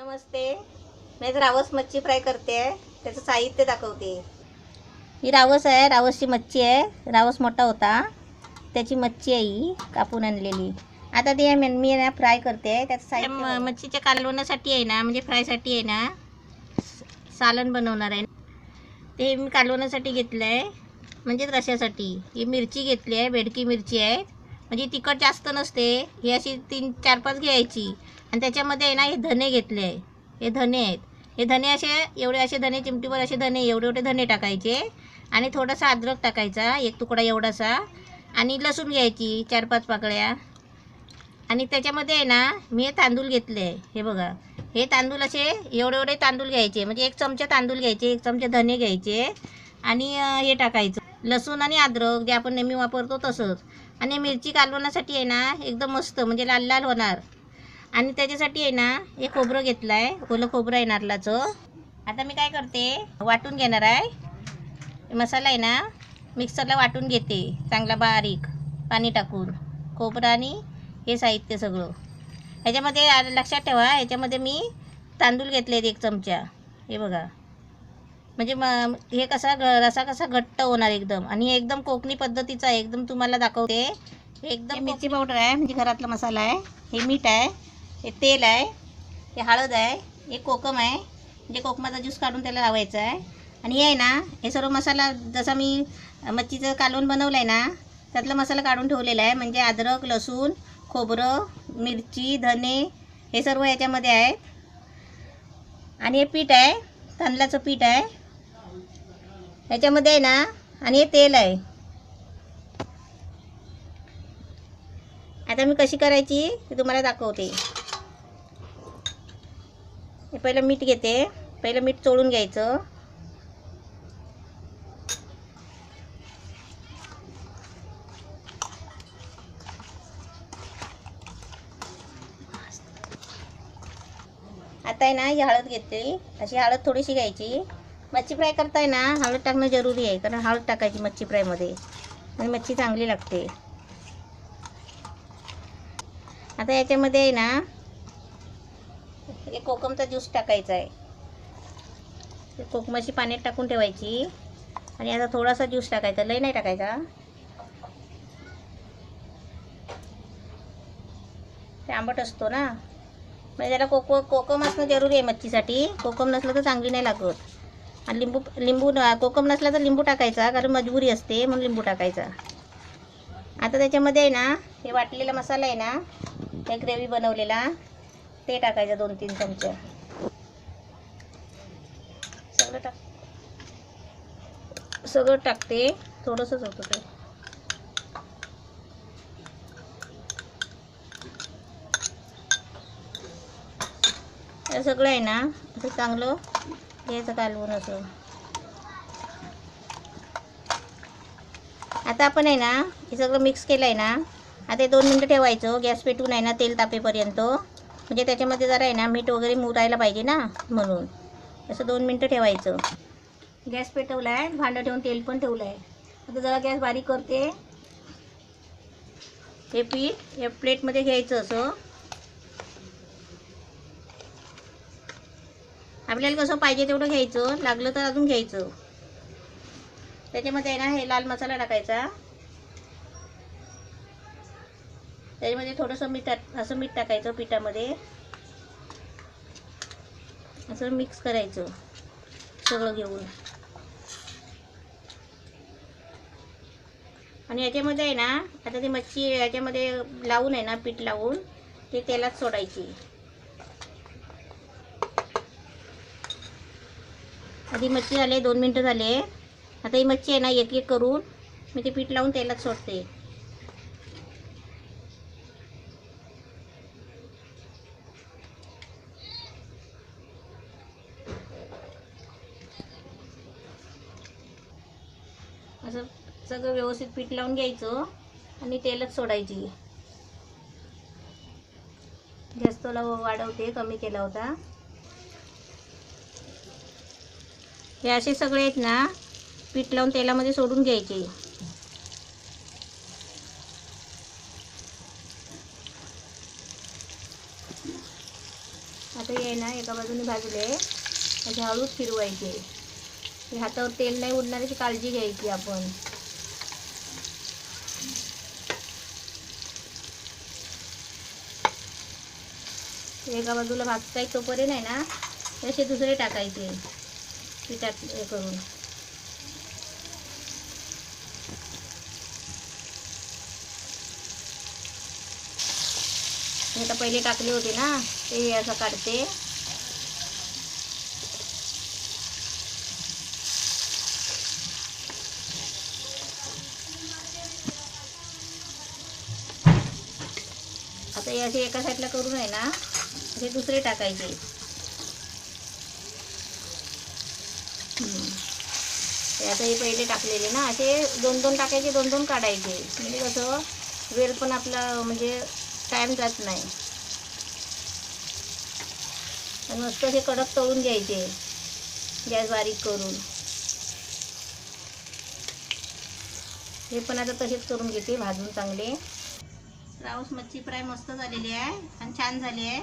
नमस्ते. मी आज रावस मच्छी फ्राय करते आहे. त्याचं साहित्य दाखवते. ही रावस आहे, रावसची मच्छी आहे. रावस मोठा होता, त्याची मच्छी आहे ही कापून आणलेली. आता ते मी ना फ्राय करते आहे. त्याचं साहित्य मच्छीच्या कालवण्यासाठी आहे ना, म्हणजे फ्रायसाठी आहे ना, सालन बनवणार आहे. ते मी कालवण्यासाठी घेतलं आहे, म्हणजे रश्यासाठी. ही मिरची घेतली आहे, बेडकी मिरची आहे. म्हणजे तिखट जास्त नसते. ही अशी 3-4-5 घ्यायची. आणि त्याच्यामध्ये आहे ना हे धने घेतले आहे. हे धने आहेत. हे धने असे एवढे असे धने चिमटीवर असे धने एवढे एवढे धने टाकायचे. आणि थोडासा अद्रक टाकायचा, एक तुकडा एवढासा. आणि लसूण घ्यायची 4-5 पाकळ्या. आणि त्याच्यामध्ये आहे ना मी हे तांदूळ घेतले आहे. हे बघा, हे तांदूळ असे एवढे एवढे तांदूळ घ्यायचे. म्हणजे 1 चमचा तांदूळ घ्यायचे, 1 चमचा धने घ्यायचे. आणि हे टाकायचं लसूण आणि अद्रक, जे आपण नेहमी वापरतो तसंच. आणि मिरची कालवण्यासाठी आहे ना एकदम मस्त, म्हणजे लाल लाल होणार. आणि त्याच्यासाठी आहे ना हे खोबरं घेतलं आहे, ओलं खोबरं आहे नारळाचं. आता मी काय करते, वाटून घेणार आहे. मसाला आहे ना मिक्सरला वाटून घेते चांगला बारीक, पाणी टाकून. खोबरं आणि हे साहित्य सगळं ह्याच्यामध्ये लक्षात ठेवा. ह्याच्यामध्ये मी तांदूळ घेतले आहेत 1 चमचा. हे बघा, म्हणजे हे कसा रसा कसा घट्ट होणार एकदम. आणि एकदम कोकणी पद्धतीचा आहे, एकदम तुम्हाला दाखवते. एकदम मिरची पावडर आहे, म्हणजे घरातला मसाला आहे. हे मीठ आहे, हे तेल आहे, हे हळद आहे, हे कोकम आहे, म्हणजे कोकमाचा ज्यूस काढून त्याला लावायचा आहे. आणि हे आहे ना हे सर्व मसाला जसा मी मच्छीचं कालवण बनवलं आहे ना, त्यातला मसाला काढून ठेवलेला आहे. म्हणजे अद्रक, लसूण, खोबरं, मिरची, धने हे सर्व याच्यामध्ये आहेत. आणि हे पीठ आहे, तांदळाचं पीठ आहे ह्याच्यामध्ये आहे ना. आणि हे तेल आहे. आता मी कशी करायची ते तुम्हाला दाखवते. हे पहिलं मीठ घेते, पहिलं मीठ चोळून घ्यायचं. आता आहे ना ही हळद घेतली, अशी हळद थोडीशी घ्यायची. मच्छी फ्राय करताय ना हळद टाकणं जरुरी आहे, कारण हळद टाकायची मच्छी फ्रायमध्ये आणि मच्छी चांगली लागते. आता याच्यामध्ये आहे ना हे कोकमचा ज्यूस टाकायचा आहे. कोकमाची पाण्यात टाकून ठेवायची. आणि आता थोडासा ज्यूस टाकायचा, लई नाही टाकायचा. ते आंबट असतो ना, म्हणजे त्याला कोकम असणं जरुरी आहे मच्छीसाठी. कोकम नसलं तर चांगली नाही लागत. आणि लिंबू कोकम नसला तर लिंबू टाकायचा, कारण मजबुरी असते म्हणून लिंबू टाकायचा. आता त्याच्यामध्ये आहे ना हे वाटलेला मसाला आहे ना, हे ग्रेव्ही बनवलेला, ते टाकायचं 2-3 चमचे. सगळं टाकते, थोडंसंच होतं ते. हे सगळं आहे ना असं चांगलं घ्यायचं कालवून असं. आता आपण आहे ना हे सगळं मिक्स केलं आहे ना. आता 2 मिनटं ठेवायचं गॅस पेटवून आहे ना, तेल तापेपर्यंत. म्हणजे त्याच्यामध्ये जरा आहे ना मीठ वगैरे मुरायला पाहिजे ना, म्हणून असं 2 मिनटं ठेवायचं. गॅस पेटवला आहे, भांडं ठेवून तेल पण ठेवलं आहे. आता जरा गॅस बारीक करते. हे पीठ या प्लेटमध्ये घ्यायचं असं. आपल्याला कसं पाहिजे तेवढं घ्यायचं, लागलं तर अजून घ्यायचं. त्याच्यामध्ये आहे ना हे लाल मसाला टाकायचा. त्याच्यामध्ये थोडंसं मीठ, असं मीठ टाकायचं पिठामध्ये. असं मिक्स करायचं सगळं घेऊन. आणि याच्यामध्ये आहे ना आता ती मच्छी याच्यामध्ये लावून आहे ना, पीठ लावून ते तेलात सोडायची. आधी मच्छी झाले, 2 मिनटं झाले. आता ही मच्छी आहे ना एक एक करून मी ते पीठ लावून तेलात सोडते. असं सगळं व्यवस्थित पीठ लावून घ्यायचं आणि तेलात सोडायची. गॅस थोडा वाढवते, कमी केला होता. हे असे सगळे आहेत ना पीठ लावून तेलामध्ये सोडून घ्यायचे. आता आहे ना एका बाजूने भाजले, असे हळूच फिरवायचे. हे हातावर तेल नाही उडण्याची काळजी घ्यायची आपण. एका बाजूला भाजताय तोपर्यंत आहे ना तसे दुसरे टाकायचे पिठात हे करून. हे तर पहिले टाकले होते ना ते असं काढते. आता हे असे एका साईडला करून आहे ना हे दुसरे टाकायचे. ते आता हे पहिले टाकलेले ना असे 2-2 टाकायचे, 2-2 काढायचे. म्हणजे कसं वेळ पण आपला म्हणजे टाईम जात नाही. आणि मस्त हे कडक तळून घ्यायचे गॅस बारीक करून. हे पण आता तसेच करून घेते भाजून चांगले. रावस मच्छी फ्राय मस्त झालेली आहे आणि छान झाली आहे.